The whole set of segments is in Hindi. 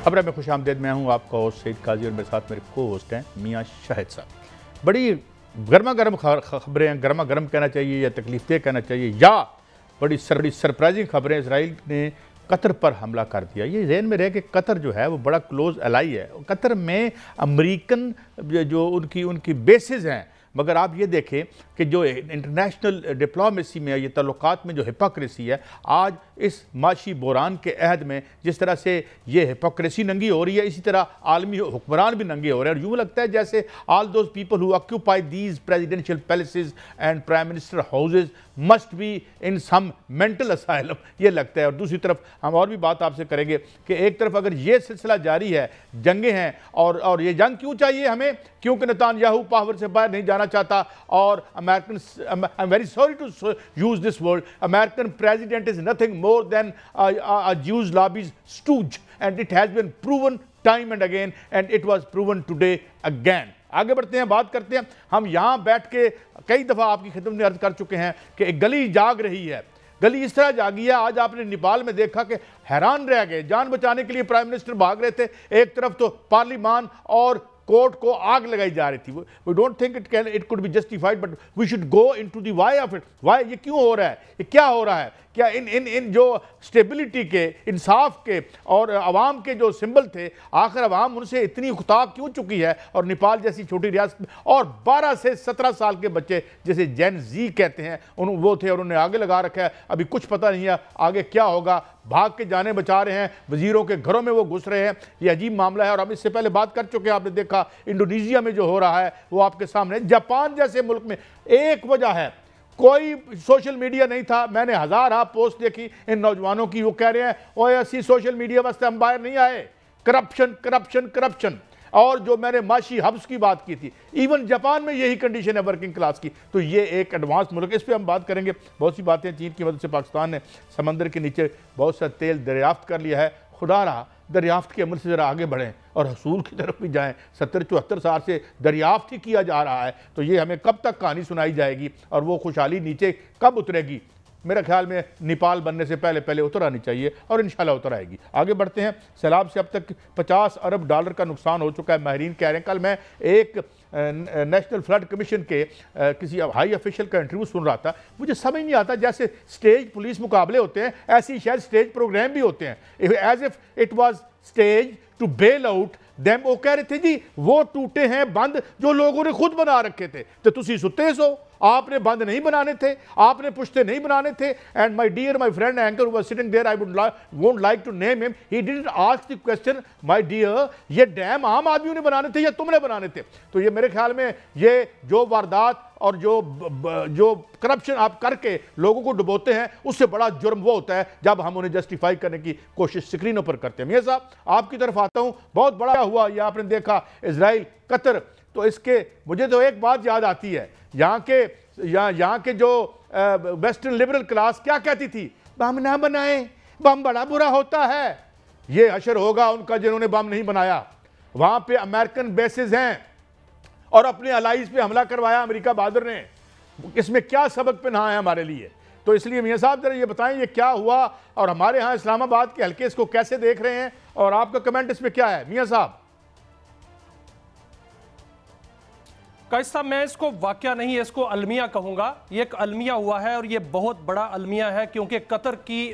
खबरें में खुशामदीद। मैं हूँ आपका होस्ट सईद काजी और मेरे साथ मेरे को होस्ट हैं मियाँ शाहिद साहब। बड़ी गर्मा गर्म खबरें हैं, गर्मा गर्म कहना चाहिए या तकलीफदेह कहना चाहिए, या बड़ी सरप्राइजिंग खबरें। इसराइल ने कतर पर हमला कर दिया। ये ज़हन में रहे कि कतर जो है वो बड़ा क्लोज एलाई है। कतर में अमेरिकन जो उनकी बेसिस हैं, मगर आप ये देखें कि जो इंटरनेशनल डिप्लोमेसी में, ये ताल्लुकात में जो हिपोक्रेसी है, आज इस माशी बुरान के अहद में जिस तरह से ये हिपोक्रेसी नंगी हो रही है, इसी तरह आलमी हुक्मरान भी नंगे हो रहे हैं। और यूँ लगता है जैसे all those people who occupy these presidential palaces and prime minister houses must be in some mental asylum, ये लगता है। और दूसरी तरफ हम और भी बात आपसे करेंगे कि एक तरफ अगर ये सिलसिला जारी है, जंगें हैं, और ये जंग क्यों चाहिए हमें, क्योंकि नेतान्याहू पावर से बाहर नहीं जाना चाहता। और American, I am very sorry to use this word, American president is nothing more than a Jews lobby's stooge, and it has been proven time and again, and it was proven today again. आगे बढ़ते हैं, बात करते हैं। हम यहाँ बैठ के कई दफ़ा आपकी खिदमत में अर्ज कर चुके हैं कि एक गली जाग रही है। गली इस तरह जागी है, आज आपने नेपाल में देखा कि हैरान रह गए। जान बचाने के लिए प्राइम मिनिस्टर भाग रहे थे, एक तरफ तो पार्लिमान और कोर्ट को आग लगाई जा रही थी। We don't think it could be justified, but we should go into the why of it. Why, ये क्यों हो रहा है, ये क्या हो रहा है? क्या इन जो स्टेबिलिटी के, इंसाफ के और अवाम के जो सिंबल थे, आखिर अवाम उनसे इतनी खुताब क्यों चुकी है? और नेपाल जैसी छोटी रियासत में, और 12 से 17 साल के बच्चे जिसे जेन जी कहते हैं, वो थे और उन्हें आगे लगा रखा है। अभी कुछ पता नहीं है आगे क्या होगा। भाग के जाने बचा रहे हैं, वजीरों के घरों में वो घुस रहे हैं। ये अजीब मामला है। और हम इससे पहले बात कर चुके हैं, आपने देखा इंडोनेशिया में जो हो रहा है वो आपके सामने। जापान जैसे मुल्क में एक वजह है, कोई सोशल मीडिया नहीं था। मैंने हज़ार पोस्ट देखी इन नौजवानों की, वो कह रहे हैं ओए ऐसी सोशल मीडिया वास्ते हम बाहर नहीं आए, करप्शन करप्शन करप्शन। और जो मैंने माशी हब्स की बात की थी, इवन जापान में यही कंडीशन है वर्किंग क्लास की। तो ये एक एडवांस मुल्क, इस पर हम बात करेंगे। बहुत सी बातें, चीन की मदद से पाकिस्तान ने समंदर के नीचे बहुत सा तेल दरियाफ्त कर लिया है। खुदा रहा दरियाफ्त के अमल से ज़रा आगे बढ़ें और हसूल की तरफ भी जाएं। 70-74 साल से दरियाफ्त ही किया जा रहा है, तो ये हमें कब तक कहानी सुनाई जाएगी और वो खुशहाली नीचे कब उतरेगी? मेरा ख्याल में नेपाल बनने से पहले पहले उतर आनी चाहिए और इंशाल्लाह उतर आएगी। आगे बढ़ते हैं। सैलाब से अब तक 50 अरब डॉलर का नुकसान हो चुका है, माहिरीन कह रहे हैं। कल मैं एक नेशनल फ्लड कमीशन के किसी हाई ऑफिशियल का इंटरव्यू सुन रहा था। मुझे समझ नहीं आता, जैसे स्टेज पुलिस मुकाबले होते हैं, ऐसे ही शायद स्टेज प्रोग्राम भी होते हैं, as if it was stage to bail out them. वो कह रहे थे जी वो टूटे हैं बंद जो लोगों ने खुद बना रखे थे, तो तुसी सुते सो, आपने बंद नहीं बनाने थे, आपने पुश्ते नहीं बनाने थे। And my dear my friend anchor who was sitting there, I won't like to name him, he didn't ask the question my dear ये डैम आम आदमियों ने बनाने थे या तुमने बनाने थे? तो ये मेरे ख्याल में ये जो वारदात और जो करप्शन आप करके लोगों को डुबोते हैं, उससे बड़ा जुर्म वो होता है जब हम उन्हें जस्टिफाई करने की कोशिश स्क्रीनों पर करते हैं। मियां साहब आपकी तरफ आता हूं। बहुत बड़ा हुआ ये आपने देखा, इजराइल कतर। तो इसके मुझे तो एक बात याद आती है, यहाँ के जो वेस्टर्न लिबरल क्लास क्या कहती थी, बम ना बनाए, बम बड़ा बुरा होता है। ये हशर होगा उनका जिन्होंने बम नहीं बनाया। वहां पे अमेरिकन बेसिस हैं और अपने अलाइज पे हमला करवाया अमेरिका बहादुर ने। इसमें क्या सबक पहना है हमारे लिए? तो इसलिए मियां साहब जरा ये बताएं ये क्या हुआ और हमारे यहाँ इस्लामाबाद के हल्के इसको कैसे देख रहे हैं, और आपका कमेंट इसमें क्या है मियां साहब? काइस साहब, मैं इसको वाकया नहीं, इसको अलमिया कहूंगा। ये एक अलमिया हुआ है और ये बहुत बड़ा अलमिया है, क्योंकि कतर की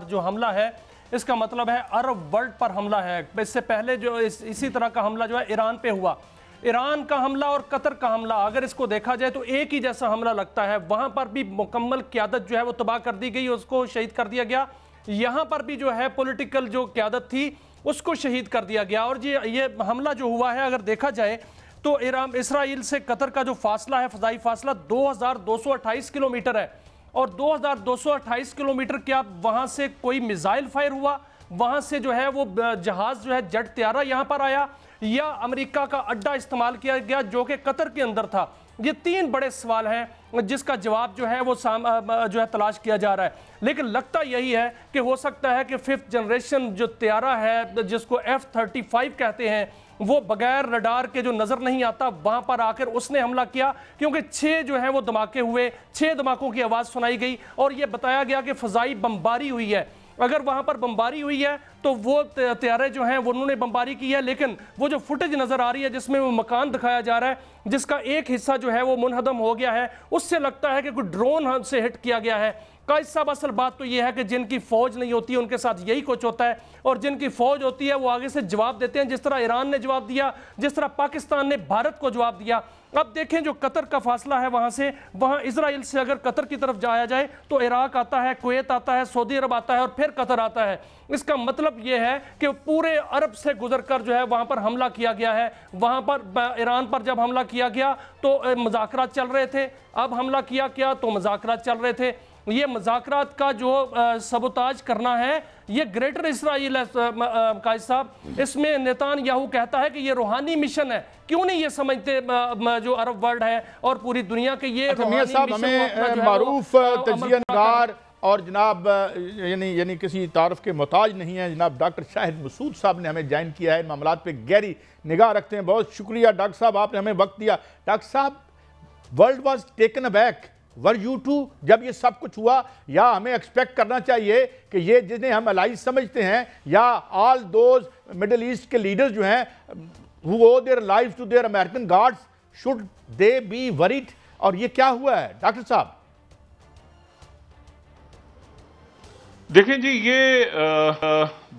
जो हमला है, इसका मतलब है अरब वर्ल्ड पर हमला है। इससे पहले जो इसी तरह का हमला जो है ईरान पे हुआ, ईरान का हमला और कतर का हमला अगर इसको देखा जाए तो एक ही जैसा हमला लगता है। वहां पर भी मुकम्मल क़यादत जो है वो तबाह कर दी गई, उसको शहीद कर दिया गया। यहाँ पर भी जो है पॉलिटिकल जो क़यादत थी उसको शहीद कर दिया गया। और ये हमला जो हुआ है, अगर देखा जाए तो इसराइल से कतर का जो फासला है, फ़ज़ाई फासला 2228 किलोमीटर है। और 2228 किलोमीटर क्या वहाँ से कोई मिसाइल फायर हुआ, वहाँ से जो है वो जहाज़ जो है जेट त्यारा यहाँ पर आया, या अमेरिका का अड्डा इस्तेमाल किया गया जो कि कतर के अंदर था? ये तीन बड़े सवाल हैं जिसका जवाब जो है वो जो है तलाश किया जा रहा है। लेकिन लगता यही है कि हो सकता है कि 5th जनरेशन जो त्यारा है, जिसको F-35 कहते हैं, वो बगैर रडार के जो नजर नहीं आता, वहां पर आकर उसने हमला किया। क्योंकि 6 जो है वो धमाके हुए, 6 धमाकों की आवाज सुनाई गई और यह बताया गया कि फजाई बमबारी हुई है। अगर वहां पर बमबारी हुई है तो वो तैयारे जो हैं वो उन्होंने बमबारी की है, लेकिन वो जो फुटेज नजर आ रही है जिसमें वो मकान दिखाया जा रहा है जिसका एक हिस्सा जो है वो मुनहदम हो गया है, उससे लगता है कि कोई ड्रोन से हिट किया गया है। कायद साहब, असल बात तो यह है कि जिनकी फौज नहीं होती है उनके साथ यही कुछ होता है, और जिनकी फौज होती है वो आगे से जवाब देते हैं, जिस तरह ईरान ने जवाब दिया, जिस तरह पाकिस्तान ने भारत को जवाब दिया। अब देखें जो कतर का फासला है वहां इजराइल से अगर कतर की तरफ जाया जाए तो इराक आता है, कुवैत आता है, सऊदी अरब आता है और फिर कतर आता है। इसका मतलब यह है कि पूरे अरब से गुजरकर जो है वहां पर हमला किया गया है। वहां पर ईरान पर जब हमला किया गया तो मुज़ाकरात चल रहे थे, अब हमला किया गया तो मुज़ाकरात चल रहे थे। ये मुज़ाकरात का जो सबोताज करना है ये ग्रेटर इसराइल है कायद साहब, इसमें नेतान्याहू कहता है कि ये रूहानी मिशन है। क्यों नहीं ये समझते जो अरब वर्ल्ड है और पूरी दुनिया के ये मियां साहब, हमें मारूफ तजियानगार और जनाब यानी किसी तारफ के मोहताज नहीं है, जनाब डॉक्टर शाहिद मसूद साहब ने हमें ज्वाइन किया है, मामलात पे गहरी निगाह रखते हैं। बहुत शुक्रिया डॉक्टर साहब, आपने हमें वक्त दिया। डॉक्टर साहब, world was taken aback, were you too, जब ये सब कुछ हुआ, या हमें एक्सपेक्ट करना चाहिए कि ये जिन्हें हम अलाइज समझते हैं या ऑल दोज मिडल ईस्ट के लीडर्स जो हैं who owe their lives to their American guards, should they be worried? और ये क्या हुआ है डॉक्टर साहब? देखें जी, ये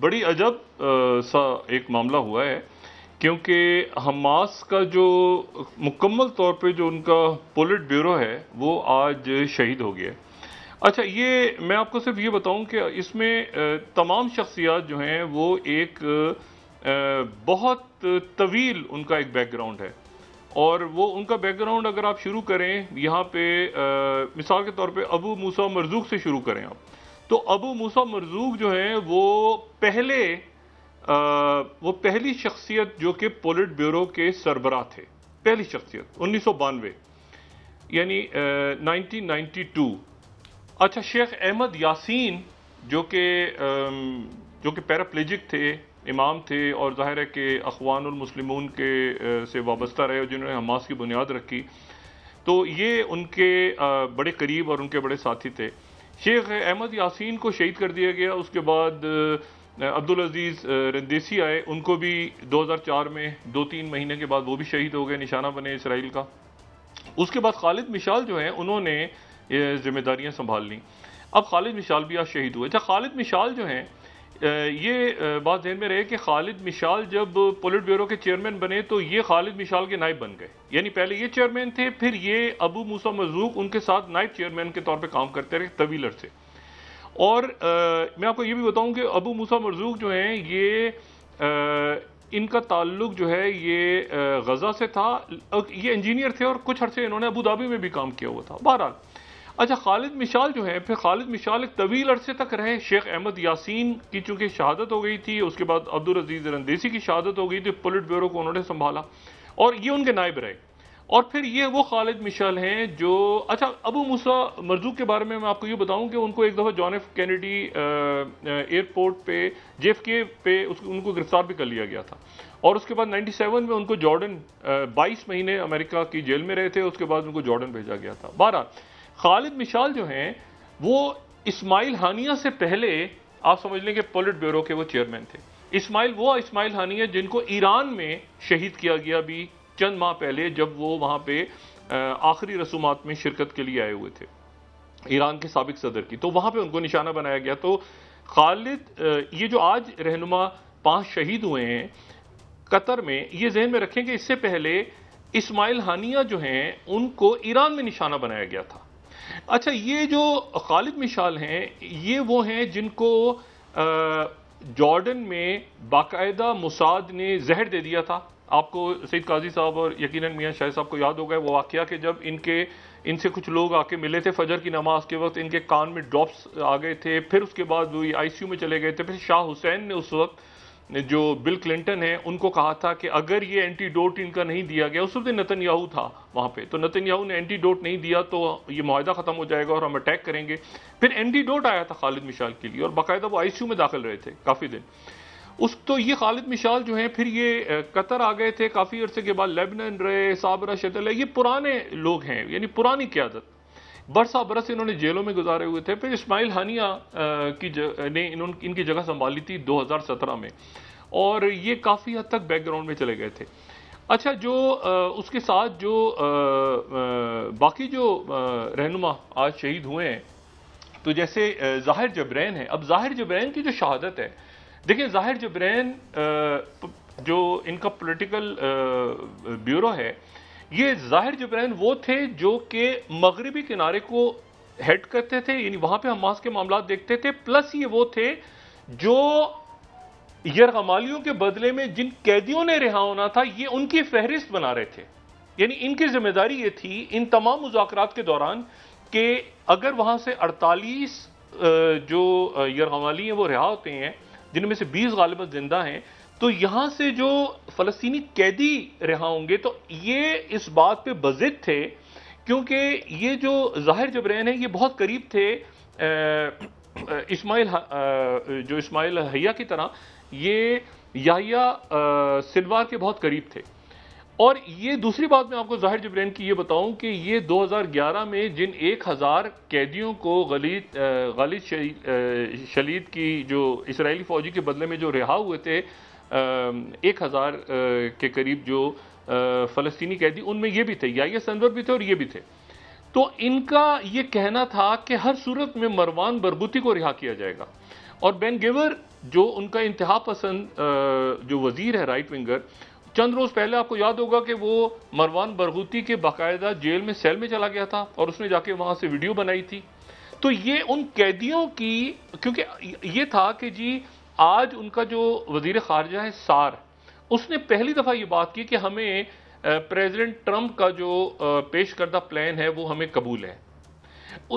बड़ी अजब सा एक मामला हुआ है, क्योंकि हमास का जो मुकम्मल तौर पे जो उनका पोलिट ब्यूरो है वो आज शहीद हो गया। अच्छा, ये मैं आपको सिर्फ ये बताऊं कि इसमें तमाम शख्सियात जो हैं वो एक बहुत तवील उनका एक बैकग्राउंड है, और वो उनका बैकग्राउंड अगर आप शुरू करें यहाँ पे मिसाल के तौर पे अबू मूसा मरजूक से शुरू करें आप, तो अबू मूसा मरजूक जो है वो पहली शख्सियत जो कि पोलिट ब्यूरो के सरबराह थे, पहली शख्सियत 1992 यानी 1992। अच्छा, शेख अहमद यासीन जो कि पैराप्लेजिक थे, इमाम थे, और जाहिर है कि अखवानुल मुस्लिमून के से वाबस्ता रहे और जिन्होंने हमास की बुनियाद रखी, तो ये उनके बड़े करीब और उनके बड़े साथी थे। शेख अहमद यासीन को शहीद कर दिया गया। उसके बाद अब्दुल अजीज़ रंदेसी आए, उनको भी 2004 में 2-3 महीने के बाद वो भी शहीद हो गए, निशाना बने इसराइल का। उसके बाद खालिद मिशाल जो हैं उन्होंने जिम्मेदारियां संभाल ली। अब खालिद मिशाल भी आज शहीद हुए। अच्छा, खालिद मिशाल जो हैं, ये बात ध्यान में रहे कि खालिद मिशाल जब पोलिट ब्यूरो के चेयरमैन बने तो ये खालिद मिशाल के नायब बन गए, यानी पहले ये चेयरमैन थे, फिर ये अबू मूसा मरजूक उनके साथ नायब चेयरमैन के तौर पे काम करते रहे तवील अरसे। और मैं आपको ये भी बताऊं कि अबू मूसा मरजूक जो हैं ये इनका ताल्लुक जो है ये गजा से था। ये इंजीनियर थे और कुछ अरसे इन्होंने अबू धाबी में भी काम किया हुआ था। बहरहाल, अच्छा, खालिद मिशाल जो है, फिर खालिद मिशाल एक तवील अरसे तक रहे। शेख अहमद यासीन की चूंकि शहादत हो गई थी, उसके बाद अब्दुल अजीज रंदेसी की शहादत हो गई थी, पोलिट ब्यूरो को उन्होंने संभाला और ये उनके नायब रहे। और फिर ये वो खालिद मिशाल हैं जो, अच्छा, अबू मूसा मरजूक के बारे में मैं आपको ये बताऊं कि उनको एक दफ़ा जॉन एफ कैनेडी एयरपोर्ट पे JFK पे उनको गिरफ्तार भी कर लिया गया था, और उसके बाद 97 में उनको जॉर्डन 22 महीने अमेरिका की जेल में रहे थे, उसके बाद उनको जॉर्डन भेजा गया था। बहरहाल, खालिद मिशाल जो हैं वो इस्माइल हानिया से पहले आप समझ लें कि पोलिट ब्यूरो के वो चेयरमैन थे। इस्माइल हानिया जिनको ईरान में शहीद किया गया भी चंद माह पहले, जब वो वहाँ पे आखिरी रसूमात में शिरकत के लिए आए हुए थे ईरान के साबिक सदर की, तो वहाँ पे उनको निशाना बनाया गया। तो खालिद, ये जो आज रहनुमा 5 शहीद हुए हैं कतर में, ये जहन में रखें कि इससे पहले इस्माइल हानिया जो हैं उनको ईरान में निशाना बनाया गया था। अच्छा, ये जो खालिद मिशाल हैं ये वो हैं जिनको जॉर्डन में बाकायदा मुसाद ने जहर दे दिया था। आपको सईद काजी साहब और यकीनन मियां शाहिद साहब को याद होगा वो वाकया कि जब इनसे कुछ लोग आके मिले थे फजर की नमाज के वक्त, इनके कान में ड्रॉप्स आ गए थे, फिर उसके बाद वो ICU में चले गए थे। फिर शाह हुसैन ने उस वक्त, जो बिल क्लिंटन है, उनको कहा था कि अगर ये एंटीडोट इनका नहीं दिया गया, उस वक्त नेतन्याहू था वहाँ पे, तो नेतन्याहू ने एंटीडोट नहीं दिया तो ये मुआहदा ख़त्म हो जाएगा और हम अटैक करेंगे। फिर एंटीडोट आया था खालिद मिशाल के लिए और बाकायदा वो ICU में दाखिल रहे थे काफ़ी दिन। तो ये खालिद मिशाल जो हैं फिर ये कतर आ गए थे, काफ़ी अरसे के बाद लेबनान रहे, साबरा शतल है, ये पुराने लोग हैं, यानी पुरानी क़यादत बरसा बरस इन्होंने जेलों में गुजारे हुए थे। फिर इस्माइल हानिया ने इनकी जगह संभाली थी 2017 में, और ये काफ़ी हद तक बैकग्राउंड में चले गए थे। अच्छा, जो उसके साथ जो बाकी जो रहनुमा आज शहीद हुए हैं, तो जैसे ज़ाहिर जबरैन है। अब ज़ाहिर जबरैन की जो शहादत है, देखिए ज़ाहिर जबरैन जो इनका पॉलिटिकल ब्यूरो है, ये ज़ाहिर जबरैन वो थे जो कि मगरिबी किनारे को हेड करते थे, यानी वहां पे हमास के मामला देखते थे। प्लस ये वो थे जो यरगमालियों के बदले में जिन कैदियों ने रिहा होना था, ये उनकी फहरिस्त बना रहे थे। यानी इनकी जिम्मेदारी ये थी इन तमाम मुज़ाकरात के दौरान कि अगर वहां से 48 जो यरगमाली हैं वो रिहा होते हैं, जिनमें से 20 गालिबन जिंदा हैं, तो यहां से जो फलस्तीनी कैदी रिहा होंगे, तो ये इस बात पे बज़िद थे, क्योंकि ये जो ज़ाहिर जबरैन है ये बहुत करीब थे इस्माइल हैया की तरह, ये याहिया सिनवार के बहुत करीब थे। और ये दूसरी बात मैं आपको ज़ाहिर जबरैन की ये बताऊं कि ये 2011 में जिन 1000 कैदियों को गालिद शलीद की जो इसराइली फौजी के बदले में जो रिहा हुए थे, 1000 के करीब जो फ़लस्तीनी कैदी, उनमें ये भी थे, याहिया सिनवार भी थे और ये भी थे। तो इनका ये कहना था कि हर सूरत में मरवान बरगूती को रिहा किया जाएगा। और बेन गिवर जो उनका इंतहा पसंद जो वजीर है, राइट विंगर, चंद रोज पहले आपको याद होगा कि वो मरवान बरगूती के बाकायदा जेल में सेल में चला गया था और उसने जाके वहां से वीडियो बनाई थी। तो ये उन कैदियों की, क्योंकि ये था कि जी आज उनका जो वजीर खारजा है सार, उसने पहली दफा ये बात की कि हमें प्रेसिडेंट ट्रंप का जो पेश करदा प्लान है वो हमें कबूल है।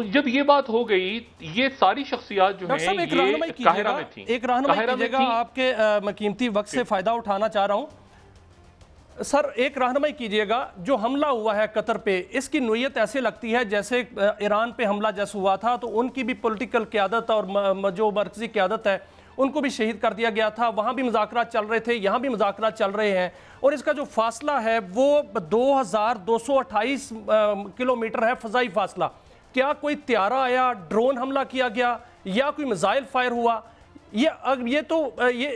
जब ये बात हो गई, ये सारी शख्सियात जो हैं ये काहिरा में थी। एक रहनुमाई कीजिएगा, आपके कीमती वक्त से फायदा उठाना चाह रहा हूं सर। एक रहनुमाई कीजिएगा, जो हमला हुआ है कतर पे, इसकी नोयत ऐसे लगती है जैसे ईरान पे हमला जैसे हुआ था, तो उनकी भी पॉलिटिकल क़यादत और जो मरकजी क़यादत है उनको भी शहीद कर दिया गया था। वहाँ भी मुज़ाकरात चल रहे थे, यहाँ भी मुज़ाकरात चल रहे हैं, और इसका जो फासला है वो 2228 किलोमीटर है फ़ज़ाई फासला। क्या कोई त्यारा आया, ड्रोन हमला किया गया, या कोई मिसाइल फायर हुआ? ये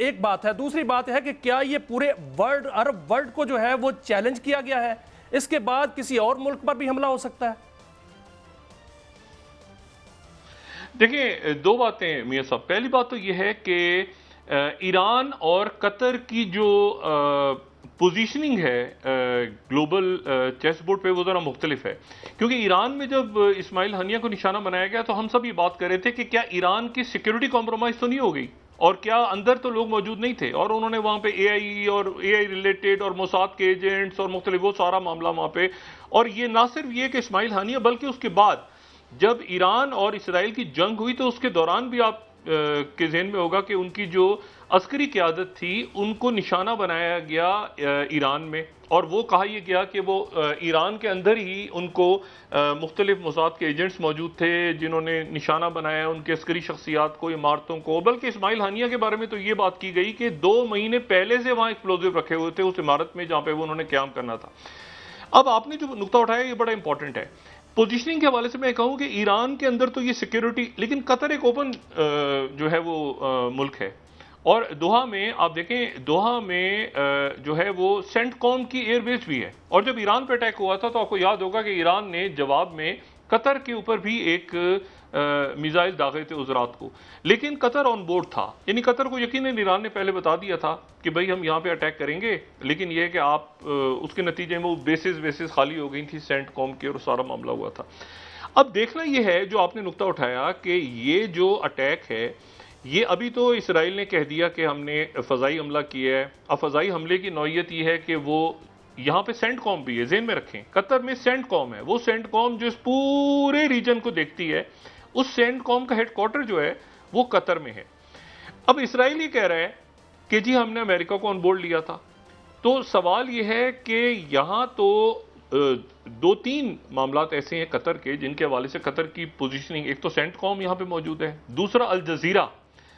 एक बात है। दूसरी बात है कि क्या ये पूरे अरब वर्ल्ड को जो है वो चैलेंज किया गया है? इसके बाद किसी और मुल्क पर भी हमला हो सकता है? देखिए, दो बातें मियां साहब। पहली बात तो यह है कि ईरान और कतर की जो पोजीशनिंग है ग्लोबल चेस बोर्ड पे, वो ज़रा मुख्तलिफ है। क्योंकि ईरान में जब इस्माइल हानिया को निशाना बनाया गया, तो हम सब ये बात कर रहे थे कि क्या ईरान की सिक्योरिटी कॉम्प्रोमाइज़ तो नहीं हो गई, और क्या अंदर तो लोग मौजूद नहीं थे, और उन्होंने वहाँ पे AI और AI रिलेटेड और मोसाद के एजेंट्स और मुख्तलिफ वो सारा मामला वहाँ पे। और ये ना सिर्फ ये कि इस्माइल हानिया, बल्कि उसके बाद जब ईरान और इसराइल की जंग हुई, तो उसके दौरान भी आप के जहन में होगा कि उनकी जो अस्करी क़यादत थी उनको निशाना बनाया गया ईरान में, और वो कहा यह गया कि वो ईरान के अंदर ही उनको मुख्तलिफ मोसाद के एजेंट्स मौजूद थे जिन्होंने निशाना बनाया उनके अस्करी शख्सियात को, इमारतों को। बल्कि इस्माइल हानिया के बारे में तो ये बात की गई कि 2 महीने पहले से वहाँ एक्सप्लोजिव रखे हुए थे उस इमारत में जहाँ पे वो उन्होंने क़याम करना था। अब आपने जो नुकता उठाया ये बड़ा इंपॉर्टेंट है। पोजीशनिंग के हवाले से मैं कहूं कि ईरान के अंदर तो ये सिक्योरिटी, लेकिन कतर एक ओपन जो है वो मुल्क है, और दोहा में आप देखें, दोहा में जो है वो सेंटकॉम की एयरबेस भी है। और जब ईरान पे अटैक हुआ था तो आपको याद होगा कि ईरान ने जवाब में कतर के ऊपर भी एक मिसाइल दागे थे उस रात को, लेकिन कतर ऑन बोर्ड था। यानी कतर को यकीनन ईरान ने पहले बता दिया था कि भाई हम यहाँ पे अटैक करेंगे, लेकिन यह कि आप उसके नतीजे में वो बेसिस खाली हो गई थी सेंटकॉम की, और सारा मामला हुआ था। अब देखना यह है, जो आपने नुकता उठाया कि ये जो अटैक है, ये अभी तो इसराइल ने कह दिया कि हमने फ़ज़ाई हमला किया है। अब फ़ज़ाई हमले की नौयत यह है कि वो यहाँ पे सेंटकॉम भी है, ज़हन में रखें, कतर में सेंटकॉम है। वो सेंटकॉम जो इस पूरे रीजन को देखती है, उस सेंटकॉम का हेडक्वार्टर जो है वो कतर में है। अब इसराइल ये कह रहा है कि जी हमने अमेरिका को ऑन बोर्ड लिया था। तो सवाल ये है कि यहाँ तो 2-3 मामलात ऐसे हैं कतर के जिनके हवाले से कतर की पोजीशनिंग, एक तो सेंटकॉम यहाँ पे मौजूद है, दूसरा अल जजीरा।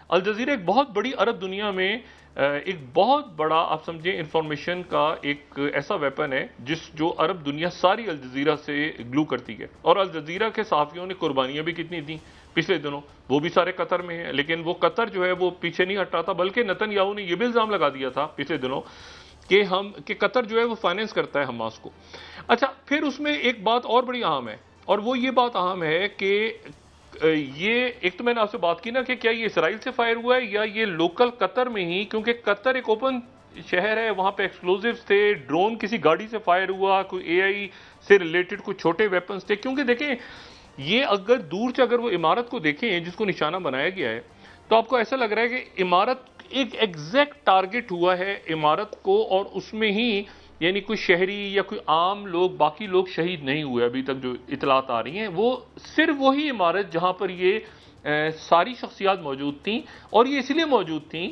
अल जजीरा एक बहुत बड़ी अरब दुनिया में एक बहुत बड़ा, आप समझें, इंफॉर्मेशन का एक ऐसा वेपन है जो अरब दुनिया सारी अल जजीरा से ग्लू करती है। और अल जजीरा के सहाफ़ियों ने कुर्बानियां भी कितनी दी पिछले दिनों, वो भी सारे कतर में हैं। लेकिन वो कतर जो है वो पीछे नहीं हट रहा था, बल्कि नेतन्याहू ने यह भी इल्ज़ाम लगा दिया था पिछले दिनों कि कतर जो है वो फाइनेंस करता है हमास को। अच्छा, फिर उसमें एक बात और बड़ी अहम है, और वो ये बात अहम है कि ये एक तो मैंने आपसे बात की ना कि क्या ये इसराइल से फायर हुआ है या ये लोकल कतर में ही, क्योंकि कतर एक ओपन शहर है, वहां पे एक्सप्लोजिव्स थे, ड्रोन किसी गाड़ी से फायर हुआ, कोई एआई से रिलेटेड कुछ छोटे वेपन्स थे। क्योंकि देखें, ये अगर दूर से अगर वो इमारत को देखें जिसको निशाना बनाया गया है, तो आपको ऐसा लग रहा है कि इमारत एक एग्जैक्ट टारगेट हुआ है इमारत को, और उसमें ही यानी कोई शहरी या कोई आम लोग, बाकी लोग शहीद नहीं हुए अभी तक जो इतलात आ रही हैं। वो सिर्फ वही इमारत जहां पर ये सारी शख्सियात मौजूद थी, और ये इसलिए मौजूद थी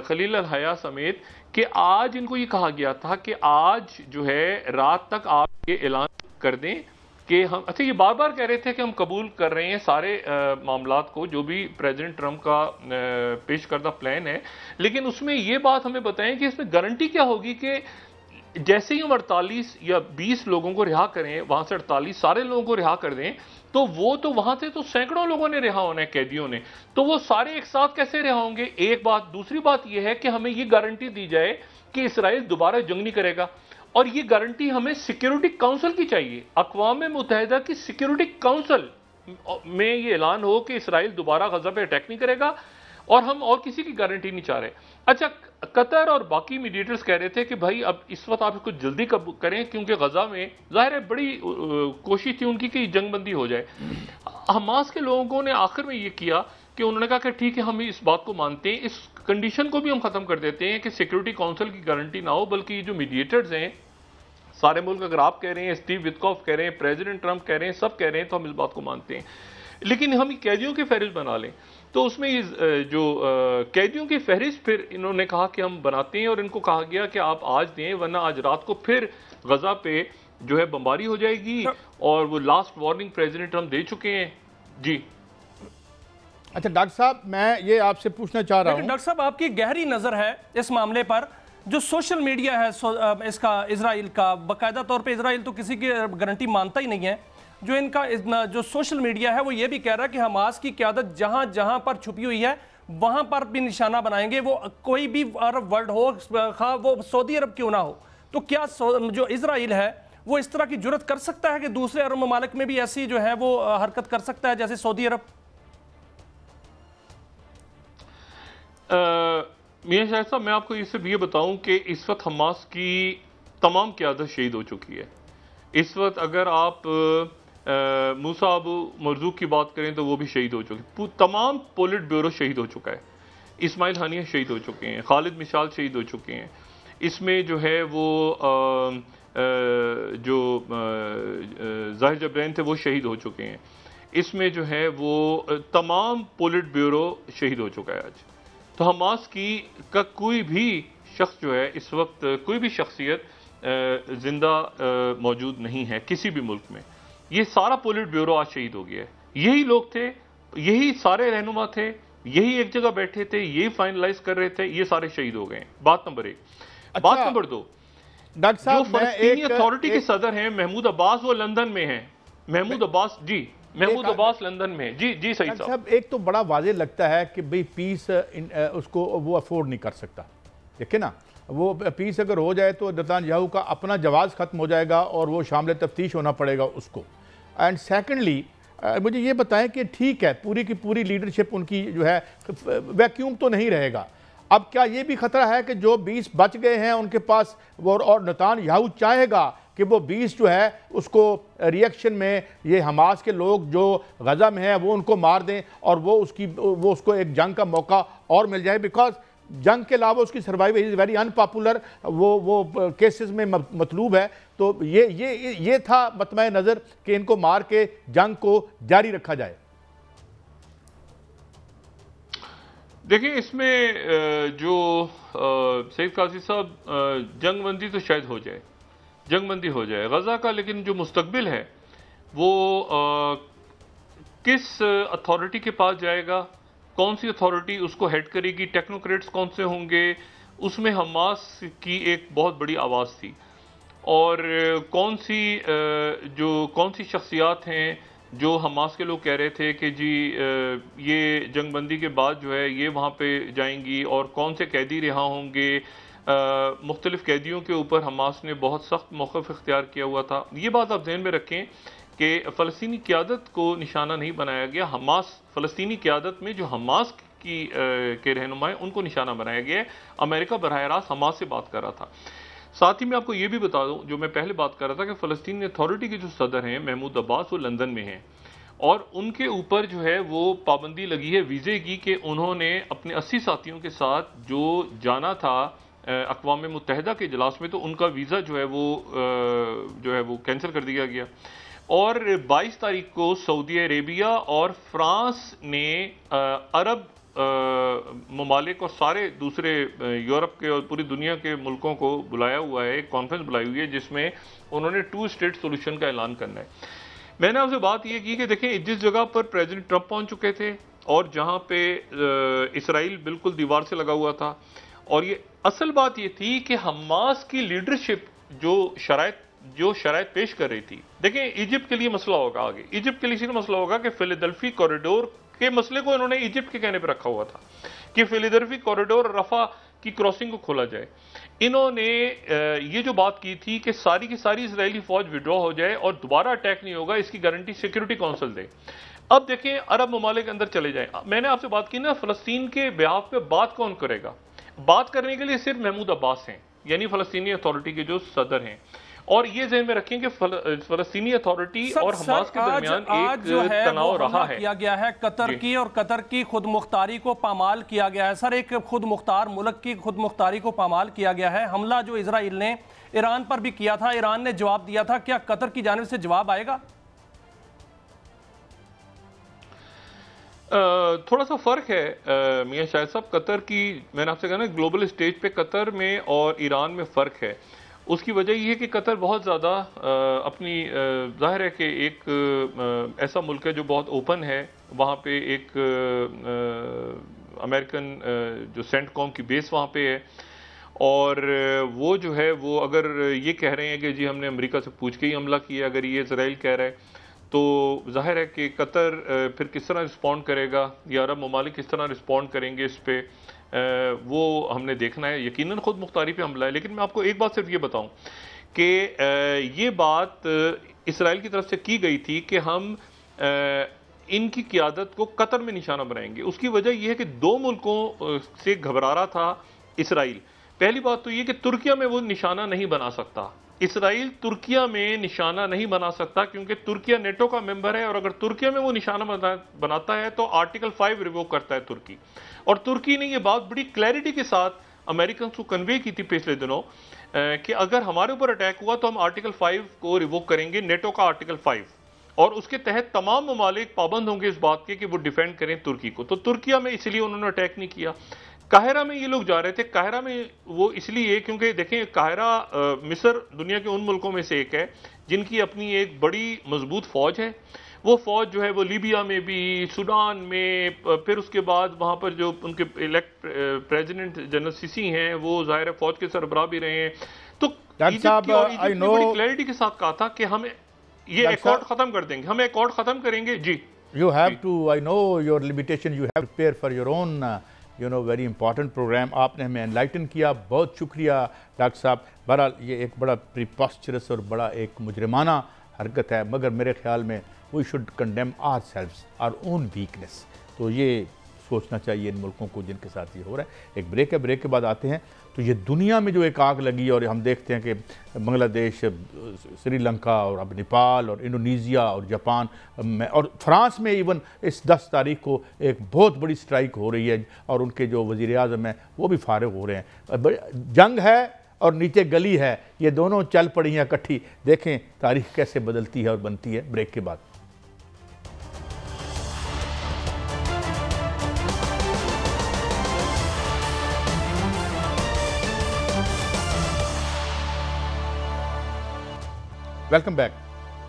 खलील अल हया समेत कि आज इनको ये कहा गया था कि आज जो है रात तक आप ये ऐलान कर दें कि हम, अच्छा, ये बार बार कह रहे थे कि हम कबूल कर रहे हैं सारे मामलात को जो भी प्रेसिडेंट ट्रंप का पेश करदा प्लान है, लेकिन उसमें ये बात हमें बताएं कि इसमें गारंटी क्या होगी कि जैसे ही हम 48 या 20 लोगों को रिहा करें, वहां से 48 सारे लोगों को रिहा कर दें, तो वो तो वहां से तो सैकड़ों लोगों ने रिहा होना है, कैदियों ने, तो वो सारे एक साथ कैसे रिहा होंगे? एक बात। दूसरी बात यह है कि हमें ये गारंटी दी जाए कि इसराइल दोबारा जंग नहीं करेगा, और ये गारंटी हमें सिक्योरिटी काउंसिल की चाहिए। अक़वाम मुत्तहिदा की सिक्योरिटी काउंसिल में ये ऐलान हो कि इसराइल दोबारा गजा पे अटैक नहीं करेगा, और हम और किसी की गारंटी नहीं चाह रहे। अच्छा, कतर और बाकी मीडिएटर्स कह रहे थे कि भाई अब इस वक्त आप इसको जल्दी करें, क्योंकि गजा में जाहिर है बड़ी कोशिश थी उनकी कि जंगबंदी हो जाए। हमास के लोगों ने आखिर में ये किया कि उन्होंने कहा कि ठीक है, हम इस बात को मानते हैं, इस कंडीशन को भी हम खत्म कर देते हैं कि सिक्योरिटी काउंसिल की गारंटी ना हो, बल्कि जो मीडिएटर्स हैं सारे मुल्क, अगर आप कह रहे हैं, स्टीव विटकॉफ कह रहे हैं, प्रेसिडेंट ट्रंप कह रहे हैं, सब कह रहे हैं, तो हम इस बात को मानते हैं। लेकिन हम कैदियों की फहरिस्त बना लें, तो उसमें जो कैदियों की फहरिस्त फिर इन्होंने कहा कि हम बनाते हैं, और इनको कहा गया कि आप आज दें, वरना आज रात को फिर गजा पे जो है बमबारी हो जाएगी, और वो लास्ट वार्निंग प्रेसिडेंट ट्रंप दे चुके हैं। जी अच्छा डॉक्टर साहब, मैं ये आपसे पूछना चाह रहा हूँ, डॉक्टर साहब आपकी गहरी नजर है इस मामले पर, जो सोशल मीडिया है इसका इजराइल का, बाकायदा तौर पे इजराइल तो किसी की गारंटी मानता ही नहीं है, जो इनका जो सोशल मीडिया है वो ये भी कह रहा है कि हमास की क़यादत जहां जहां पर छुपी हुई है वहां पर भी निशाना बनाएंगे, वो कोई भी अरब वर्ल्ड हो, खा वो सऊदी अरब क्यों ना हो। तो क्या जो इजराइल है वो इस तरह की जुर्रत कर सकता है कि दूसरे अरब ममालिक में भी ऐसी जो है वो हरकत कर सकता है जैसे सऊदी अरब? मियां शाहिद साहब, मैं आपको ये बताऊं कि इस वक्त हमास की तमाम क़यादत शहीद हो चुकी है। इस वक्त अगर आप मूसा अबू मरजूक की बात करें तो वो भी शहीद हो चुके, तमाम पोलिट ब्यूरो शहीद हो चुका है, इस्माइल हानिया शहीद हो चुके हैं, खालिद मिशाल शहीद हो चुके हैं। इसमें जो है वो जो ज़ाहिर जबरैन थे वो शहीद हो चुके हैं। इसमें जो है वो तमाम पोलिट ब्यूरो शहीद हो चुका है आज। तो हमास की का कोई भी शख्स जो है इस वक्त, कोई भी शख्सियत जिंदा मौजूद नहीं है किसी भी मुल्क में। ये सारा पोलिट ब्यूरो आज शहीद हो गया है। यही लोग थे, यही सारे रहनुमा थे, यही एक जगह बैठे थे, यही फाइनलाइज कर रहे थे, ये सारे शहीद हो गए। बात नंबर 1। अच्छा, बात नंबर 2, डॉक्टर साहब, जो फलस्तीनी अथॉरिटी के सदर हैं महमूद अब्बास, वो लंदन में हैं। महमूद अब्बास, जी महमूद अब्बास लंदन में। जी जी सही साहब। एक तो बड़ा वाज़ेह लगता है कि भाई पीस उसको वो अफोर्ड नहीं कर सकता। देखिए ना, वो पीस अगर हो जाए तो नेतन्याहू का अपना जवाज़ ख़त्म हो जाएगा और वो शामिल तफ्तीश होना पड़ेगा उसको। एंड सेकेंडली मुझे ये बताएं कि ठीक है, पूरी की पूरी लीडरशिप उनकी जो है वैक्यूम तो नहीं रहेगा। अब क्या ये भी ख़तरा है कि जो 20 बच गए हैं उनके पास वो, और नेतन्याहू चाहेगा कि वो 20 जो है उसको रिएक्शन में ये हमास के लोग जो गजा में हैं वो उनको मार दें और वो उसको एक जंग का मौका और मिल जाए, बिकॉज जंग के अलावा उसकी सर्वाइवल इज़ वेरी अनपॉपुलर, वो केसेस में मतलूब है। तो ये था मतमय नज़र कि इनको मार के जंग को जारी रखा जाए। देखिए, इसमें जो सईद काजी साहब, जंगबंदी तो शायद हो जाए, जंगबंदी हो जाए गजा का, लेकिन जो मुस्तकबिल है वो किस अथॉरिटी के पास जाएगा, कौन सी अथॉरिटी उसको हेड करेगी, टेक्नोक्रेट्स कौन से होंगे, उसमें हमास की एक बहुत बड़ी आवाज़ थी। और कौन सी शख्सियात हैं जो हमास के लोग कह रहे थे कि जी ये जंगबंदी के बाद जो है ये वहाँ पे जाएंगी, और कौन से कैदी रिहा होंगे। मुख्तलिफ कैदियों के ऊपर हमास ने बहुत सख्त मौक़िफ़ इख्तियार किया हुआ था। ये बात आप ध्यान में रखें कि फ़लस्तीनी क़यादत को निशाना नहीं बनाया गया, हमास फ़लस्तीनी क़यादत में जो हमास के रहनुमा हैं उनको निशाना बनाया गया है। अमेरिका बराह रास्त हमास से बात कर रहा था। साथ ही मैं आपको ये भी बता दूं, जो मैं पहले बात कर रहा था कि फ़लस्तीनी अथॉरिटी के जो सदर हैं महमूद अब्बास, वो लंदन में हैं, और उनके ऊपर जो है वो पाबंदी लगी है वीज़े की कि उन्होंने अपने 80 साथियों के साथ जो जाना था अक़वाम मुत्तहिदा के इजलास में, तो उनका वीज़ा जो है वो कैंसिल कर दिया गया। और 22 तारीख को सऊदी अरेबिया और फ्रांस ने अरब ममालिक और सारे दूसरे यूरोप के और पूरी दुनिया के मुल्कों को बुलाया हुआ है, एक कॉन्फ्रेंस बुलाई हुई है जिसमें उन्होंने 2 स्टेट सोल्यूशन का ऐलान करना है। मैंने आपसे बात यह की कि देखें, जिस जगह पर प्रेसिडेंट ट्रंप पहुंच चुके थे और जहां पे इसराइल बिल्कुल दीवार से लगा हुआ था, और ये असल बात ये थी कि हमास की लीडरशिप जो शराइत पेश कर रही थी। देखें, इजिप्ट के लिए मसला होगा आगे, इजिप्ट के लिए इसी मसला होगा कि फिलाडेल्फी कॉरिडोर के मसले को इन्होंने इजिप्ट के कहने पर रखा हुआ था कि फिलाडेल्फी कॉरिडोर रफा की क्रॉसिंग को खोला जाए। इन्होंने ये जो बात की थी कि सारी की सारी इजरायली फौज विड्रॉ हो जाए और दोबारा अटैक नहीं होगा, इसकी गारंटी सिक्योरिटी काउंसिल दे। अब देखें, अरब ममालिक अंदर चले जाएं। मैंने आपसे बात की ना, फलस्तीन के बिहाफ पे बात कौन करेगा? बात करने के लिए सिर्फ महमूद अब्बास हैं, यानी फलस्तीनी अथॉरिटी के जो सदर हैं। और ये ज़हन में रखें कि फलस्तीनी अथॉरिटी और हमास के दरमियान एक तनाव रहा है, किया गया है कतर की, और कतर की खुद मुख्तारी को पामाल किया गया है। सर, एक खुद मुख्तार मुल्क की खुद मुख्तारी को पामाल किया गया है। हमला जो इजराइल ने ईरान पर भी किया था, ईरान ने जवाब दिया था, क्या कतर की जानिब से जवाब आएगा? थोड़ा सा फ़र्क है मियां शाहिद साहब। कतर की, मैंने आपसे कहा ना, ग्लोबल स्टेज पे कतर में और ईरान में फ़र्क है। उसकी वजह यह है कि कतर बहुत ज़्यादा अपनी ज़ाहिर है कि एक ऐसा मुल्क है जो बहुत ओपन है। वहाँ पे एक अमेरिकन जो सेंटकॉम की बेस वहाँ पे है, और वो जो है वो अगर ये कह रहे हैं कि जी हमने अमेरिका से पूछ के ही हमला किया, अगर ये इजराइल कह रहा है, तो ज़ाहिर है कि कतर फिर किस तरह रिस्पॉन्ड करेगा या अरब ममालिक किस तरह रिस्पॉन्ड करेंगे इस पर, वो हमने देखना है। यकीनन खुद मुख्तारी पे हमला है, लेकिन मैं आपको एक बात सिर्फ ये बताऊं कि ये बात इसराइल की तरफ से की गई थी कि हम इनकी क़यादत को कतर में निशाना बनाएंगे। उसकी वजह यह है कि 2 मुल्कों से घबरा रहा था इसराइल। पहली बात तो ये कि तुर्किया में वो निशाना नहीं बना सकता, इसराइल तुर्किया में निशाना नहीं बना सकता, क्योंकि तुर्किया नेटो का मेंबर है, और अगर तुर्किया में वो निशाना बनाता है तो आर्टिकल 5 रिवोक करता है तुर्की। और तुर्की ने ये बात बड़ी क्लैरिटी के साथ अमेरिकन को कन्वे की थी पिछले दिनों कि अगर हमारे ऊपर अटैक हुआ तो हम आर्टिकल 5 को रिवोक करेंगे, नेटो का आर्टिकल 5, और उसके तहत तमाम ममालिक पाबंद होंगे इस बात के कि वो डिफेंड करें तुर्की को। तो तुर्किया में इसलिए उन्होंने अटैक नहीं किया। काहिरा में ये लोग जा रहे थे, काहिरा में वो इसलिए क्योंकि देखें, काहिरा मिस्र दुनिया के उन मुल्कों में से एक है जिनकी अपनी एक बड़ी मजबूत फौज है। वो फौज जो है वो लीबिया में भी, सूडान में, फिर उसके बाद वहाँ पर जो उनके प्रेसिडेंट जनरल सीसी हैं वो ज़ाहिर फौज के सरबराह भी रहे हैं। तो इजिप्ट ने बड़ी क्लैरिटी के साथ कहा था कि हम ये एकॉर्ड खत्म कर देंगे, हम एकॉर्ड खत्म करेंगे। जी, you have to, I know your limitation, you have to prepare for your own very important program. आपने हमें एनलाइटन किया, बहुत शुक्रिया डॉक्टर साहब। बहरहाल ये एक बड़ा प्रीपॉस्चरस और बड़ा एक मुजरिमाना हरकत है, मगर मेरे ख्याल में we should condemn ourselves, our own weakness. तो ये सोचना चाहिए इन मुल्कों को जिनके साथ ये हो रहा है। एक ब्रेक है, ब्रेक के बाद आते हैं। तो ये दुनिया में जो एक आग लगी, और हम देखते हैं कि बांग्लादेश, श्रीलंका और अब नेपाल और इंडोनेशिया और जापान में और फ्रांस में इवन इस 10 तारीख को एक बहुत बड़ी स्ट्राइक हो रही है, और उनके जो वज़ीर आज़म हैं वो भी फारिग हो रहे हैं। जंग है और नीचे गली है, ये दोनों चल पड़ी हैं इकट्ठी। देखें तारीख कैसे बदलती है और बनती है। ब्रेक के बाद वेलकम बैक।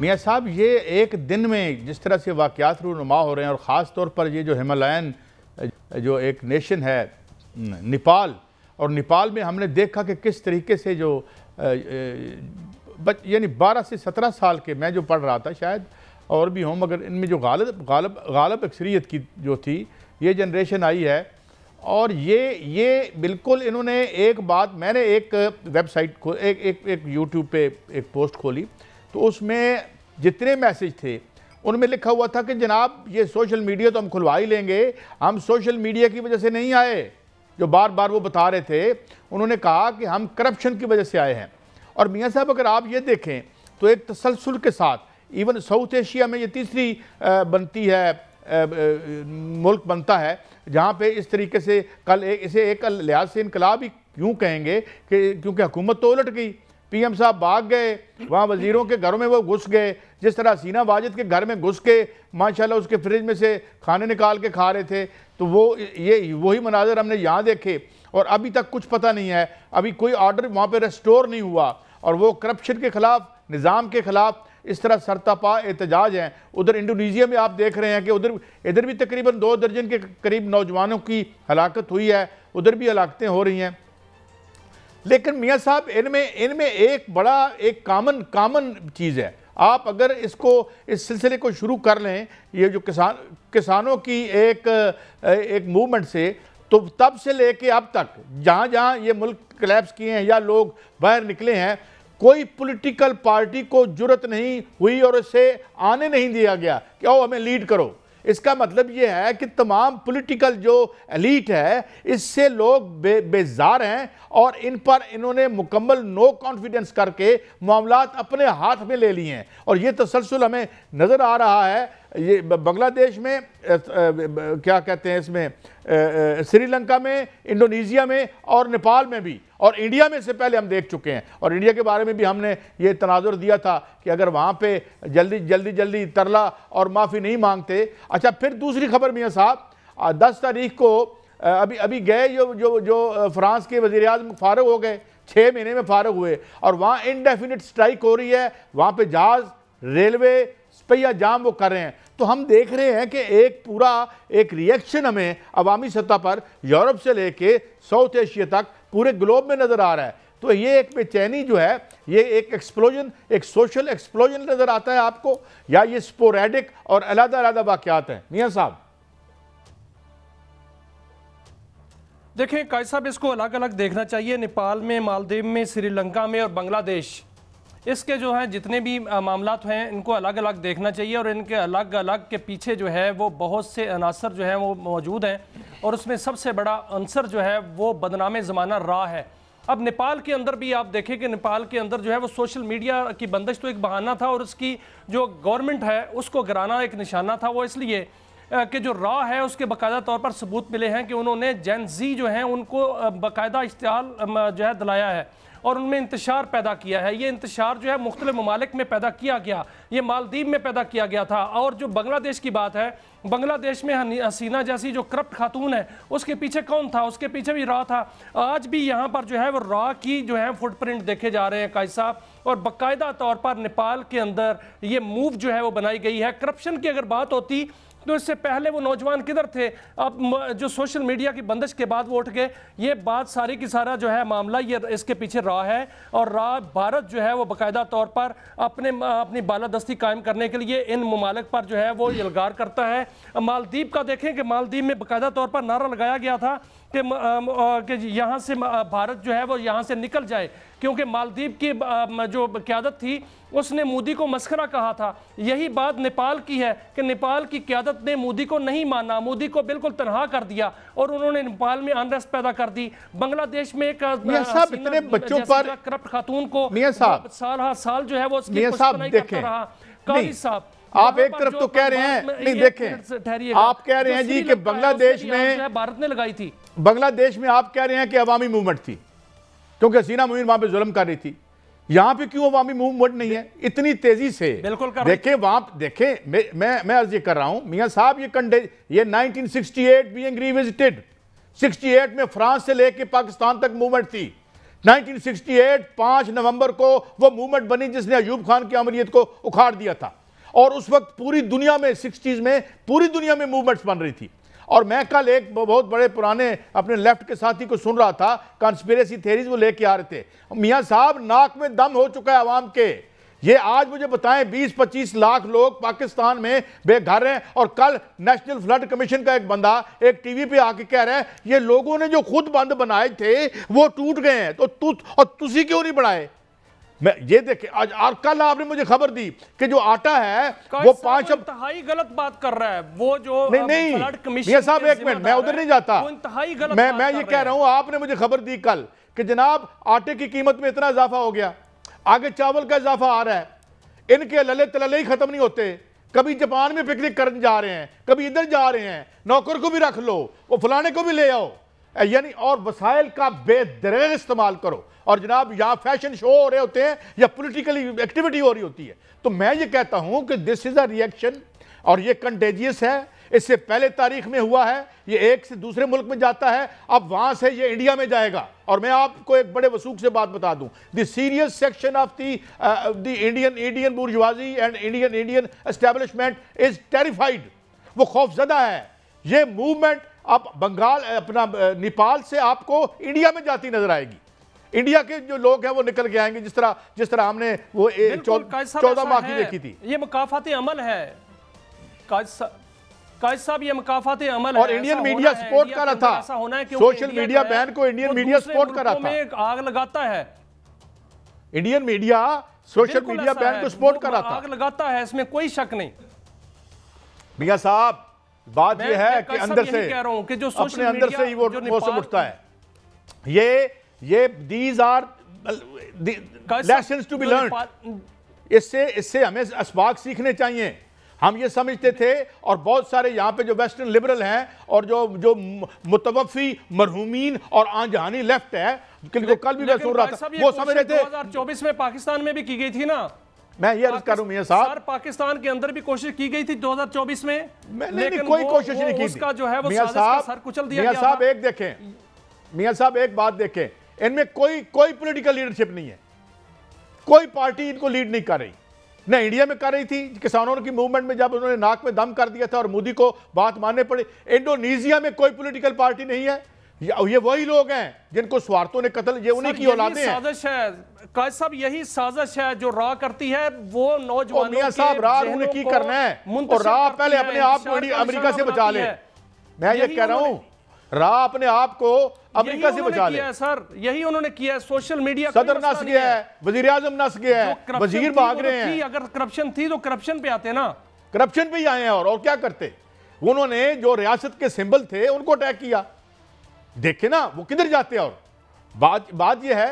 मियाँ साहब, ये एक दिन में जिस तरह से वाक़यात रूनुमा हो रहे हैं, और ख़ास तौर पर ये जो हिमालयन जो एक नेशन है नेपाल, और नेपाल में हमने देखा कि किस तरीके से जो यानी 12 से 17 साल के, मैं जो पढ़ रहा था शायद और भी हों, मगर इनमें जो गालिब अक्सरियत की जो थी ये जनरेशन आई है। और ये बिल्कुल इन्होंने एक बात, मैंने एक वेबसाइट को एक यूट्यूब पे एक पोस्ट खोली, तो उसमें जितने मैसेज थे उनमें लिखा हुआ था कि जनाब ये सोशल मीडिया तो हम खुलवा ही लेंगे, हम सोशल मीडिया की वजह से नहीं आए, जो बार बार वो बता रहे थे। उन्होंने कहा कि हम करप्शन की वजह से आए हैं। और मियाँ साहब अगर आप ये देखें तो एक तसलसल के साथ, इवन साउथ एशिया में ये तीसरी बनती है मुल्क बनता है जहाँ पे इस तरीके से इसे एक लिहाज से इनकलाब ही क्यों कहेंगे कि क्योंकि हुकूमत तो उलट गई, पीएम साहब भाग गए, वहाँ वजीरों के घरों में वो घुस गए, जिस तरह हसीना वाजिद के घर में घुस के माशाल्लाह उसके फ्रिज में से खाने निकाल के खा रहे थे, तो वो ये वही मनाजर हमने यहाँ देखे। और अभी तक कुछ पता नहीं है, अभी कोई ऑर्डर वहाँ पे रेस्टोर नहीं हुआ, और वो करप्शन के खिलाफ, निज़ाम के खिलाफ इस तरह सरतापा एहतजाज हैं। उधर इंडोनेशिया में आप देख रहे हैं कि इधर भी तकरीबन 2 दर्जन के करीब नौजवानों की हलाकत हुई है, उधर भी हलाकतें हो रही हैं। लेकिन मियाँ साहब इनमें एक बड़ा एक कामन चीज़ है। आप अगर इस सिलसिले को शुरू कर लें, ये जो किसानों की एक मूवमेंट से, तो तब से लेके अब तक जहाँ जहाँ ये मुल्क कोलैप्स किए हैं या लोग बाहर निकले हैं, कोई पॉलिटिकल पार्टी को जुर्रत नहीं हुई और इसे आने नहीं दिया गया कि आओ हमें लीड करो। इसका मतलब ये है कि तमाम पॉलिटिकल जो एलीट है इससे लोग बेजार हैं और इन पर इन्होंने मुकम्मल नो कॉन्फिडेंस करके मामलात अपने हाथ में ले लिए हैं। और ये तसलसल हमें नज़र आ रहा है। ये बांग्लादेश में क्या कहते हैं इसमें, श्रीलंका में, इंडोनेशिया में और नेपाल में भी, और इंडिया में से पहले हम देख चुके हैं। और इंडिया के बारे में भी हमने ये तनाजुर दिया था कि अगर वहाँ पे जल्दी तरला और माफ़ी नहीं मांगते। अच्छा, फिर दूसरी खबर मियाँ साहब, 10 तारीख को अभी गए जो फ्रांस के वज़ीर-ए-आज़म फारग हो गए, 6 महीने में फारग हुए, और वहाँ इनडेफिनिट स्ट्राइक हो रही है, वहाँ पे जहाज़, रेलवे, पहिया जाम वो कर रहे हैं। तो हम देख रहे हैं कि एक रिएक्शन हमें अवामी सतह पर यूरोप से लेके साउथ एशिया तक पूरे ग्लोब में नज़र आ रहा है। तो ये एक बेचैनी जो है, ये एक एक्सप्लोजन, एक सोशल एक्सप्लोजन नज़र आता है आपको, या ये स्पोरेडिक और अलग-अलग वाक़यात हैं मियाँ साहब? देखें कायद साहब, इसको अलग अलग देखना चाहिए। नेपाल में, मालदीव में, श्रीलंका में और बांग्लादेश, इसके जो है जितने भी मामलात हैं इनको अलग अलग देखना चाहिए, और इनके अलग अलग के पीछे जो है वो बहुत से अनासर जो हैं वो मौजूद हैं, और उसमें सबसे बड़ा अंसर जो है वो बदनाम ज़माना रहा है। अब नेपाल के अंदर भी आप देखें कि नेपाल के अंदर जो है वो सोशल मीडिया की बंदिश तो एक बहाना था, और उसकी जो गवर्नमेंट है उसको गिराना एक निशाना था। वो इसलिए कि जो रॉ है उसके बाकायदा तौर पर सबूत मिले हैं कि उन्होंने जेन ज़ी जो हैं उनको बाकायदा इश्तिहाल जो है दिलाया है और उनमें इंतशार पैदा किया है। ये इंतशार जो है मुख्तलिफ ममालिक में पैदा किया गया, ये मालदीव में पैदा किया गया था। और जो बांग्लादेश की बात है, बांग्लादेश में हसीना जैसी जो करप्ट खातून है उसके पीछे कौन था? उसके पीछे भी रॉ था। आज भी यहाँ पर जो है वो रॉ की जो है फुटप्रिंट देखे जा रहे हैं कायद साहब, और बाकायदा तौर पर नेपाल के अंदर ये मूव जो है वो बनाई गई है। करप्शन की अगर बात होती तो इससे पहले वो नौजवान किधर थे? अब जो सोशल मीडिया की बंदिश के बाद वो उठ गए। ये बात सारी की सारा जो है मामला ये इसके पीछे रहा है, और रहा भारत जो है वो बाकायदा तौर पर अपनी बालादस्ती कायम करने के लिए इन ममालिक पर जो है वो इल्गार करता है। मालदीव का देखें कि मालदीव में बाकायदा तौर पर नारा लगाया गया था कि यहाँ से भारत जो है वो यहाँ से निकल जाए, क्योंकि मालदीव की जो क़यादत थी उसने मोदी को मस्खरा कहा था। यही बात नेपाल की है कि नेपाल की क़यादत ने मोदी को नहीं माना, मोदी को बिल्कुल तनहा कर दिया, और उन्होंने नेपाल में अनरेस्ट पैदा कर दी। बांग्लादेश में एक इतने बच्चों पर करप्ट खातून को साल जो है वो देखें साहब, आप एक तरफ तो कह रहे हैं, नहीं देखें, आप कह रहे हैं जी कि बांग्लादेश में भारत ने लगाई थी, बांग्लादेश में आप कह रहे हैं कि अवामी मूवमेंट थी क्योंकि हसीना मुइन वहां पे जुल्म कर रही थी। यहां पे क्यों अवामी मूवमेंट नहीं है इतनी तेजी से? बिल्कुल देखें वहां, देखें मैं अर्ज ये कर रहा हूं मियां साहब, ये 1968 बीइंग रिविजिटेड, 68 में फ्रांस से लेके पाकिस्तान तक मूवमेंट थी। 1968 5 नवंबर को वो मूवमेंट बनी जिसने अयूब खान की अमरीत को उखाड़ दिया था, और उस वक्त पूरी दुनिया में 60s में पूरी दुनिया में मूवमेंट्स बन रही थी। और मैं कल एक बहुत बड़े पुराने अपने लेफ्ट के साथी को सुन रहा था, कॉन्स्पिरेसी थ्योरीज वो लेके आ रहे थे। मियां साहब, नाक में दम हो चुका है अवाम के। ये आज मुझे बताएं 20-25 लाख लोग पाकिस्तान में बेघर हैं, और कल नेशनल फ्लड कमीशन का एक बंदा एक टीवी पे आके कह रहा है ये लोगों ने जो खुद बंद बनाए थे वो टूट गए हैं, तो तुसी क्यों नहीं बनाए? मैं ये देखे आज, और कल आपने मुझे खबर दी कि जो आटा है वो 5 इंतहाई गलत बात कर रहा है। वो जो नहीं मियां साहब, एक मिनट, मैं उधर नहीं जाता। मैं ये कह रहा हूं, आपने मुझे खबर दी कल कि जनाब आटे की कीमत में इतना इजाफा हो गया, आगे चावल का इजाफा आ रहा है, इनके लले तलले ही खत्म नहीं होते। कभी जापान में पिकनिक करने जा रहे हैं, कभी इधर जा रहे हैं, नौकर को भी रख लो, वो फलाने को भी ले आओ, यानी और वसाइल का बेदरेग इस्तेमाल करो। और जनाब यहाँ फैशन शो हो रहे होते हैं या पॉलिटिकल एक्टिविटी हो रही होती है। तो मैं ये कहता हूं कि दिस इज अ रिएक्शन, और ये कंटेजियस है। इससे पहले तारीख में हुआ है, ये एक से दूसरे मुल्क में जाता है, अब वहां से ये इंडिया में जाएगा। और मैं आपको एक बड़े वसूख से बात बता दूं, the serious section of the Indian bourgeoisie and Indian establishment is terrified. वो खौफजदा है। ये मूवमेंट अब बंगाल अपना नेपाल से आपको इंडिया में जाती नजर आएगी। इंडिया के जो लोग हैं वो निकल के आएंगे, जिस तरह हमने वो 14 माह की देखी थी। ये मुकाफाती अमल है काज साहब, ये मुकाफाती अमल है। और इंडियन मीडिया सपोर्ट कर रहा था, सोशल मीडिया बैन को इंडियन मीडिया सपोर्ट कर रहा था, आग लगाता है। Indian media social media ban को सपोर्ट कर रहा था, आग लगाता है, इसमें कोई शक नहीं। मियां साहब, बात यह है कि अंदर से कह रहा हूं कि जो अपने अंदर से ही वो मौसम उठता है। ये these are lessons to be learn. इससे हमें असबाक सीखने चाहिए। हम ये समझते थे, और बहुत सारे यहाँ पे जो वेस्टर्न लिबरल हैं और जो मुतवफ़ी मरहूमीन और आंजहानी लेफ्ट है, कल भी मैं सुन रहा था, वो समझ रहे थे 2024 में पाकिस्तान में भी की गई थी ना। मैं ये अर्ज करूं मियां साहब, पाकिस्तान के अंदर भी कोशिश की गई थी 2024 में, लेकिन कोई कोशिश नहीं की। उसका जो है वो मियां साहब, सर कुचल दिया मियां गया साहब था। एक देखें, मियां साहब एक बात देखें, इनमें कोई पॉलिटिकल लीडरशिप नहीं है। कोई पार्टी इनको लीड नहीं कर रही। न इंडिया में कर रही थी, किसानों की मूवमेंट में जब उन्होंने नाक में दम कर दिया था और मोदी को बात मानने पड़ी। इंडोनेशिया में कोई पॉलिटिकल पार्टी नहीं है। ये वही लोग हैं जिनको स्वार्थों ने कत्ल, ये उन्हीं की औलादें हैं। साजिश है काज साहब, यही साजिश है जो रा करती है वो नौजवानों मियां साहब, रा उन्हें की करना है, और रा पहले अपने आप को अमेरिका से बचा ले। मैं ये कह रहा हूं, रा अपने आप को अमेरिका से बचा ले। सर यही उन्होंने किया है। सोशल मीडिया सदर नस गया है, वजीर आजम नस गया है, वजीर भाग रहे हैं। अगर करप्शन थी तो करप्शन पे आते ना, करप्शन पे ही आए हैं। और क्या करते? उन्होंने जो रियासत के सिंबल थे उनको अटैक किया। देखे ना वो किधर जाते हैं। और बात ये है,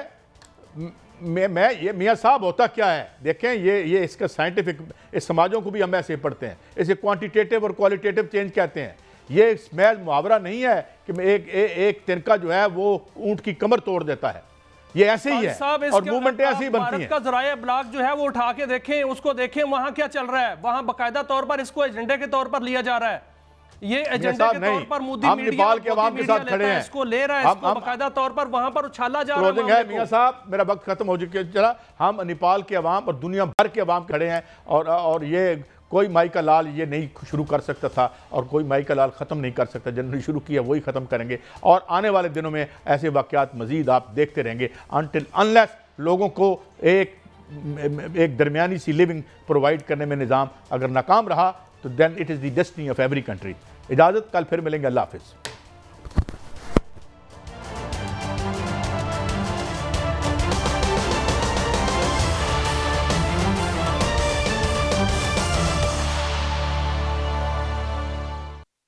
ये मियां साहब होता क्या है देखें, ये इसका साइंटिफिक, इस समाजों को भी हम ऐसे पढ़ते हैं, इसे क्वांटिटेटिव और क्वालिटेटिव चेंज कहते हैं। ये महज मुहावरा नहीं है कि एक तिनका जो है वो ऊंट की कमर तोड़ देता है। ये ऐसे ही है, और मूवमेंटें ऐसी ही बनती हैं। भारत का ज़राए ब्लॉग जो है वो उठा के देखें, उसको देखें वहां क्या चल रहा है। वहां बाकायदा तौर पर इसको एजेंडे के तौर पर लिया जा रहा है। ये एजेंडे के तौर पर मोदी हम नेपाल के अवाम के साथ खड़े हैं, इसको ले रहा है, इसको बाकायदा तौर पर वहां पर उछाला जा रहा है। मियां साहब, मेरा वक्त खत्म हो चला। हम नेपाल के अवाम और दुनिया भर के अवाम खड़े हैं, और ये कोई माई का लाल ये नहीं शुरू कर सकता था, और कोई माई का लाल ख़त्म नहीं कर सकता। जिन्होंने शुरू किया वही ख़त्म करेंगे, और आने वाले दिनों में ऐसे वाक़यात मज़ीद आप देखते रहेंगे, अनलेस लोगों को एक दरमियानी सी लिविंग प्रोवाइड करने में निज़ाम अगर नाकाम रहा तो then it is the destiny of every country. इजाज़त, कल फिर मिलेंगे। अल्लाह हाफ़िज़।